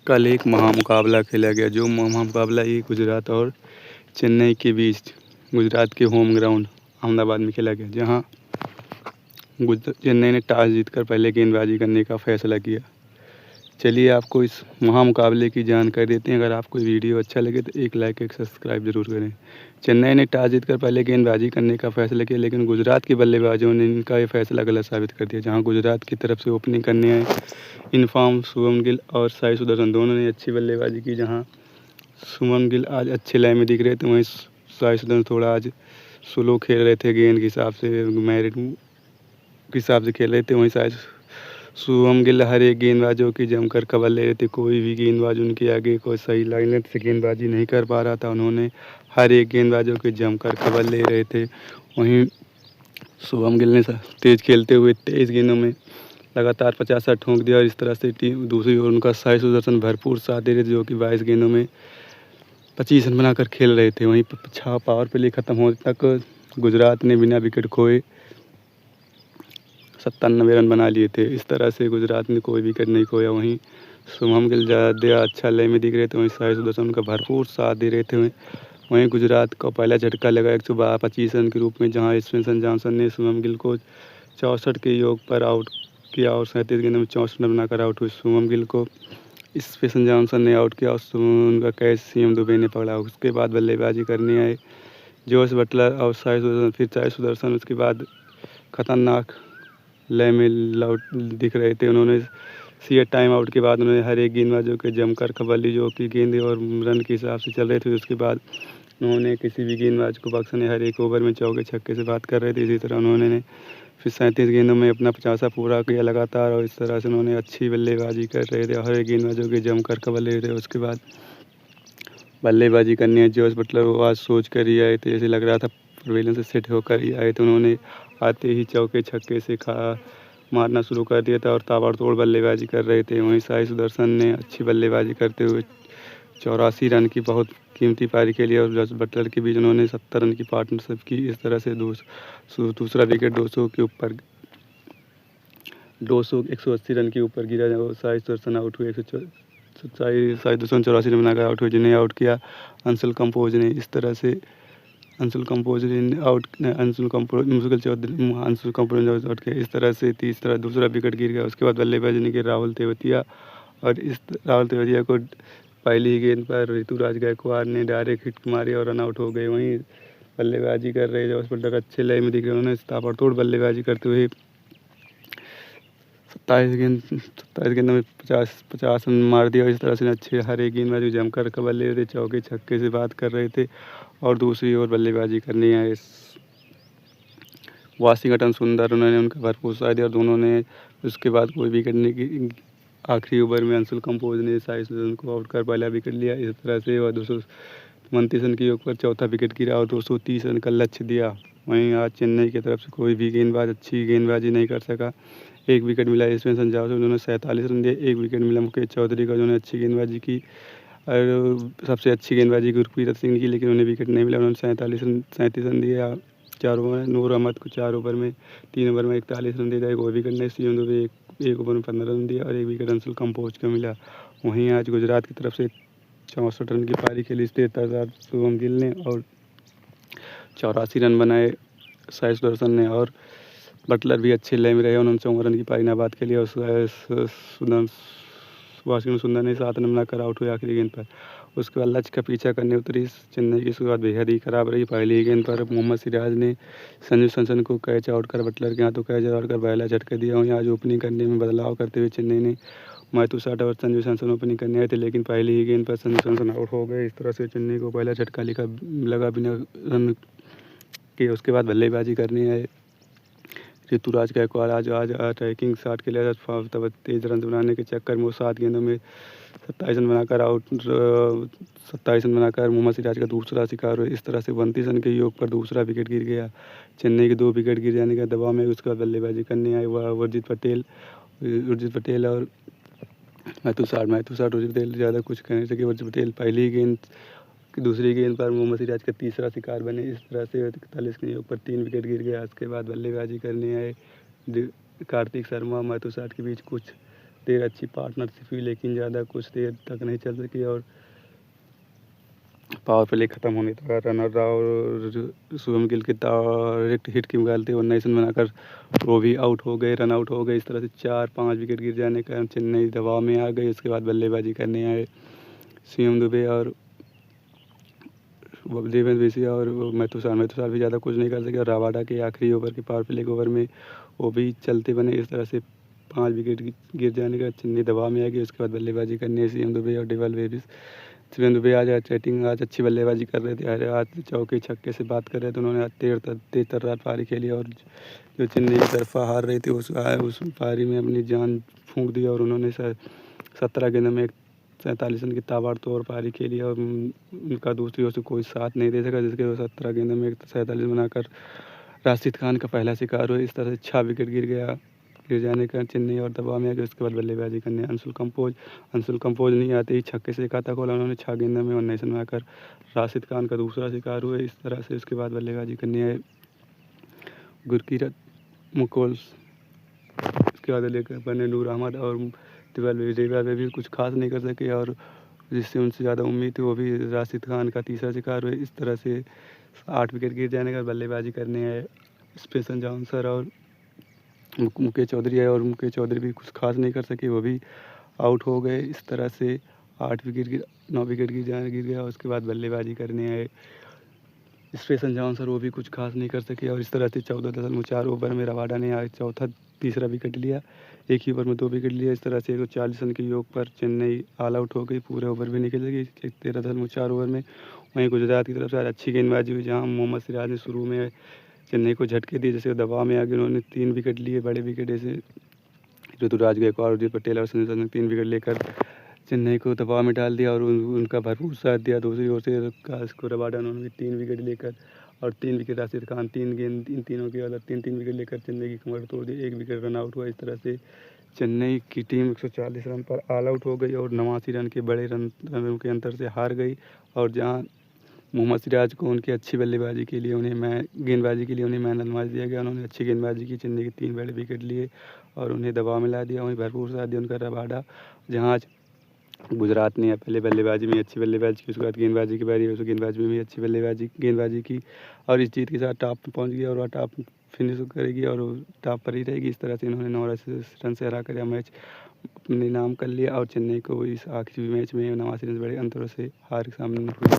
कल एक महामुकाबला खेला गया, जो महामुकाबला ये गुजरात और चेन्नई के बीच गुजरात के होम ग्राउंड अहमदाबाद में खेला गया, जहां चेन्नई ने टॉस जीतकर पहले गेंदबाजी करने का फैसला किया। चलिए आपको इस महामुकाबले की जानकारी देते हैं। अगर आपको वीडियो अच्छा लगे तो एक लाइक एक सब्सक्राइब जरूर करें। चेन्नई ने टॉस जीतकर पहले गेंदबाजी करने का फैसला किया, लेकिन गुजरात के बल्लेबाजों ने इनका ये फैसला गलत साबित कर दिया। जहां गुजरात की तरफ से ओपनिंग करने आए इनफॉर्म शुभम गिल और साई सुदर्शन दोनों ने अच्छी बल्लेबाजी की। जहां शुभम गिल आज अच्छे लय में दिख रहे थे, वहीं साई सुदर्शन थोड़ा आज स्लो खेल रहे थे, गेंद के हिसाब से मेरिट के हिसाब से खेल रहे थे। वहीं साई शुभम गिल हर एक गेंदबाजों की जमकर खबर ले रहे थे। कोई भी गेंदबाज उनके आगे कोई सही लाइन से गेंदबाजी नहीं कर पा रहा था। उन्होंने हर एक गेंदबाजों की जमकर खबर ले रहे थे। वहीं शुभम गिल ने तेज खेलते हुए 23 गेंदों में लगातार 50 रन ठोंक दिया और इस तरह से टीम दूसरी ओर उनका साई सुदर्शन भरपूर साथ दे रहे थे, जो कि 22 गेंदों में 25 रन बनाकर खेल रहे थे। वहीं पावर प्ले खत्म होने तक गुजरात ने बिना विकेट खोए 97 रन बना लिए थे। इस तरह से गुजरात ने कोई विकेट नहीं खोया। वहीं शुभम गिल ज़्यादा अच्छा लय में दिख रहे थे, वहीं साई सुदर्शन उनका भरपूर साथ दे रहे थे। वहीं गुजरात को पहला झटका लगा 125 रन के रूप में, जहां स्पेन जॉनसन ने शुभम गिल को 64 के योग पर आउट किया और 37 गेंदों में 64 रन बनाकर आउट हुए। शुभम गिल को स्पेन जॉनसन ने आउट किया और उनका कैच सीएम दुबे ने पकड़ा। उसके बाद बल्लेबाजी करने आए जोस बटलर और साई सुदर्शन। फिर साई सुदर्शन उसके बाद खतरनाक लय में लौट दिख रहे थे। उन्होंने सीए टाइम आउट के बाद उन्होंने हर एक गेंदबाजों के जमकर खबर ली, जो कि गेंद और रन के हिसाब से चल रहे थे। उसके बाद उन्होंने किसी भी गेंदबाज को बख्शने हर एक ओवर में चौके छक्के से बात कर रहे थे। इसी तरह उन्होंने फिर 37 गेंदों में अपना 50 पूरा किया लगातार और इस तरह से उन्होंने अच्छी बल्लेबाजी कर रहे थे। हर एक गेंदबाजों के जमकर खबर ले रहे थे। उसके बाद बल्लेबाजी करने जोस बटलर वो आज सोच कर ही आए थे, ऐसे लग रहा था पवेलियन से सेट होकर ही आए थे। उन्होंने आते ही चौके छक्के से मारना शुरू कर दिया था और ताबड़तोड़ बल्लेबाजी कर रहे थे। वहीं साई सुदर्शन ने अच्छी बल्लेबाजी करते हुए 84 रन की बहुत कीमती पारी खेली और जोस बटलर के बीच उन्होंने 70 रन की पार्टनरशिप की। इस तरह से दूसरा विकेट 200 के ऊपर 180 रन के ऊपर गिरा और साई सुदर्शन आउट हुए। साई सुदर्शन 84 रन बनाकर आउट हुए, जिन्हें आउट किया अंशुल कंबोज ने। इस तरह से अंशुल कंबोज ने आउट अंशुल कंबोज ने आउट किया। इस तरह से दूसरा विकेट गिर गया। उसके बाद बल्लेबाजी ने किया राहुल तेवतिया और राहुल तेवतिया को पहली ही गेंद पर ऋतुराज गायकवाड़ ने डायरेक्ट हिट मारी और रन आउट हो गए। वहीं बल्लेबाजी कर रहे जोस बटलर अच्छे लय में दिख रहे। उन्होंने ताबड़तोड़ बल्लेबाजी करते हुए 27 गेंदों में 50 रन मार दिया। इस तरह से अच्छे हर एक गेंदबाजी जमकर खबर ले रहे थे, चौके छक्के से बात कर रहे थे और दूसरी ओर बल्लेबाजी करने आए वाशिंगटन सुंदर। उन्होंने उनका भरपूर साथ दिया और दोनों ने उसके बाद कोई विकेट नहीं की। आखिरी ओवर में अंशुल कंबोज ने साई सुदर्शन को आउट कर पहला विकेट लिया। इस तरह से वह 229 रन के योग पर चौथा विकेट गिरा और 230 रन का लक्ष्य दिया। वहीं आज चेन्नई की तरफ से कोई भी गेंदबाज अच्छी गेंदबाजी नहीं कर सका। एक विकेट मिला स्पेन जॉनसन, उन्होंने 47 रन दिए। एक विकेट मिला मुकेश चौधरी का, जिन्होंने अच्छी गेंदबाजी की और सबसे अच्छी गेंदबाजी गुरप्रीत सिंह की, लेकिन उन्हें विकेट नहीं मिला। उन्होंने 37 रन दिए 4 ओवर में। नूर अहमद को 4 ओवर में 3 ओवर में 41 रन दिया। कोई विकेट नहीं। सीएम दुबे एक ओवर में 15 रन दिया और एक विकेट अंशुल कंबोज को मिला। वहीं आज गुजरात की तरफ से 64 रन की पारी खेली तेज शुभम गिल ने और 84 रन बनाए साई सुदर्शन ने और बटलर भी अच्छे लय में रहे। उन्होंने 54 रन की पारी नाबाद खेली और वाशिंगटन सुंदर ने 7 रन बनाकर आउट हुए आखिरी गेंद पर। उसके बाद लक्ष्य का पीछा करने उतरी चेन्नई की शुरुआत बेहद ही खराब रही। पहली ही गेंद पर मोहम्मद सिराज ने संजू सैमसन को कैच आउट कर बटलर के हाथों कैच आउट कर पहला झटका दिया। वहीं आज ओपनिंग करने में बदलाव करते हुए चेन्नई ने मैथ्यू साठ और संजू सैमसन ओपनिंग करने आए थे, लेकिन पहली ही गेंद पर संजू सैमसन आउट हो गए। इस तरह से चेन्नई को पहला झटका लगा बिना रन के। उसके बाद बल्लेबाजी करने आए ऋतुराज गायकवाड़। आज अटैकिंग शॉट के लिए तब तेज रन बनाने के चक्कर में वो 7 गेंदों में 27 रन बनाकर 27 रन बनाकर मोहम्मद सिराज का दूसरा शिकार हुआ। इस तरह से 29 रन के योग पर दूसरा विकेट गिर गया। चेन्नई के 2 विकेट गिर जाने के दबाव में उसके बाद बल्लेबाजी करने आए वह उर्जित पटेल और मैथ्यू साठ उर्जित पटेल ज़्यादा कुछ कहने सके। उर्जित पटेल पहली गेंद की दूसरी गेंद पर मोहम्मद सिराज का तीसरा शिकार बने। इस तरह से 41 के योग पर 3 विकेट गिर गया। उसके बाद बल्लेबाजी करने आए कार्तिक शर्मा मैथ्यू साठ के बीच कुछ देर अच्छी पार्टनरशिप हुई, लेकिन ज़्यादा कुछ देर तक नहीं चल सकी और पावर प्ले ख़त्म होने तक रनर राव और शुभम गिल की डायरेक्ट हिट की निकालते 19 रन बनाकर वो भी आउट हो गए, रन आउट हो गए। इस तरह से 4-5 विकेट गिर जाने के कारण चेन्नई दबाव में आ गई। उसके बाद बल्लेबाजी करने आए शिवम दुबे और देवेंद्र विशी और मैथुसार भी ज़्यादा कुछ नहीं कर सके और रबाडा के आखिरी ओवर के पावर प्ले के ओवर में वो भी चलते बने। इस तरह से 5 विकेट गिर जाने का चेन्नई दबाव में आ गई। उसके बाद बल्लेबाजी करने शिवम दुबे और डेविल डेविस। शिवम दुबे आज अच्छी बल्लेबाजी कर रहे थे, आज चौके छक्के से बात कर रहे थे। उन्होंने आज तेज तर्रार पारी खेली और जो चेन्नई की तरफा हार रही थी उस पारी में अपनी जान फूंक दी और उन्होंने 17 गेंदों में 47 रन की ताबड़तोड़ पारी खेली और उनका दूसरी ओर से कोई साथ नहीं दे सका, जिसके वो 17 गेंदों में 47 बनाकर राशिद खान का पहला शिकार हुआ। इस तरह से 6 विकेट गिर जाने का चेन्नई और दबाव में आ गया। उसके बाद बल्लेबाजी करने अंशुल कंपोज नहीं आते ही छक्के से खाता खोला। उन्होंने 6 गेंदों में 19 रन बनाकर राशिद खान का दूसरा शिकार हुआ। इस तरह से उसके बाद बल्लेबाजी करने आए गुरकीरत मुकोल। उसके बाद लेकर बने नूर अहमद और दिवाल भी कुछ खास नहीं कर सके और जिससे उनसे ज़्यादा उम्मीद थी वो भी राशिद खान का तीसरा शिकार हुआ। इस तरह से 8 विकेट गिर जाने का बल्लेबाजी करने आए स्पेशन जॉनसन और मुकेश चौधरी आए और मुकेश चौधरी भी कुछ खास नहीं कर सके, वो भी आउट हो गए। इस तरह से 9 विकेट गिर गया। उसके बाद बल्लेबाजी करने आए स्पेशन जॉनसन, वो भी कुछ खास नहीं कर सके और इस तरह से 14.4 ओवर में रबाडा ने आज तीसरा विकेट लिया। एक ही ओवर में 2 विकेट लिया। इस तरह से 140 रन के योग पर चेन्नई ऑल आउट हो गई, पूरे ओवर भी निकल गई 13.4 ओवर में। वहीं गुजरात की तरफ से आज अच्छी गेंदबाजी हुई, जहां मोहम्मद सिराज ने शुरू में चेन्नई को झटके दिए, जैसे दबाव में आ गए। उन्होंने 3 विकेट लिए, बड़े विकेट जैसे ऋतुराज गायकवाड़ और दीपक पटेल और संजू ने 3 विकेट लेकर चेन्नई को दबाव में डाल दिया और उनका भरपूर साथ दिया। दूसरी ओर से रबाडा उन्होंने भी 3 विकेट लेकर और 3 विकेट राशिद खान 3 गेंद इन तीनों के अलग 3-3 विकेट लेकर चेन्नई की कमर तोड़ दी। 1 विकेट रन आउट हुआ। इस तरह से चेन्नई की टीम 140 रन पर ऑल आउट हो गई और 89 रन के बड़े रनों के अंतर से हार गई। और जहां मोहम्मद सिराज को उनकी अच्छी गेंदबाजी के लिए उन्हें मैन ऑफ द मैच दिया गया। उन्होंने अच्छी गेंदबाजी की, चेन्नई के 3 बड़े विकेट लिए और उन्हें दबाव में ला दिया। वहीं भरपूर साथ दिया उनका रबाडा, जहाँ आज गुजरात ने पहले बल्लेबाजी में अच्छी बल्लेबाजी की, उसके बाद गेंदबाजी की बारी, उसको गेंदबाजी में भी अच्छी गेंदबाजी की और इस जीत के साथ टॉप पर पहुँच गई और वह टॉप फिनिश करेगी और टॉप पर ही रहेगी। इस तरह से इन्होंने 9 रन से हरा कर यह मैच अपने नाम कर लिया और चेन्नई को इस आखिरी मैच में 89 रन बड़े अंतरों से हार के सामने हुई।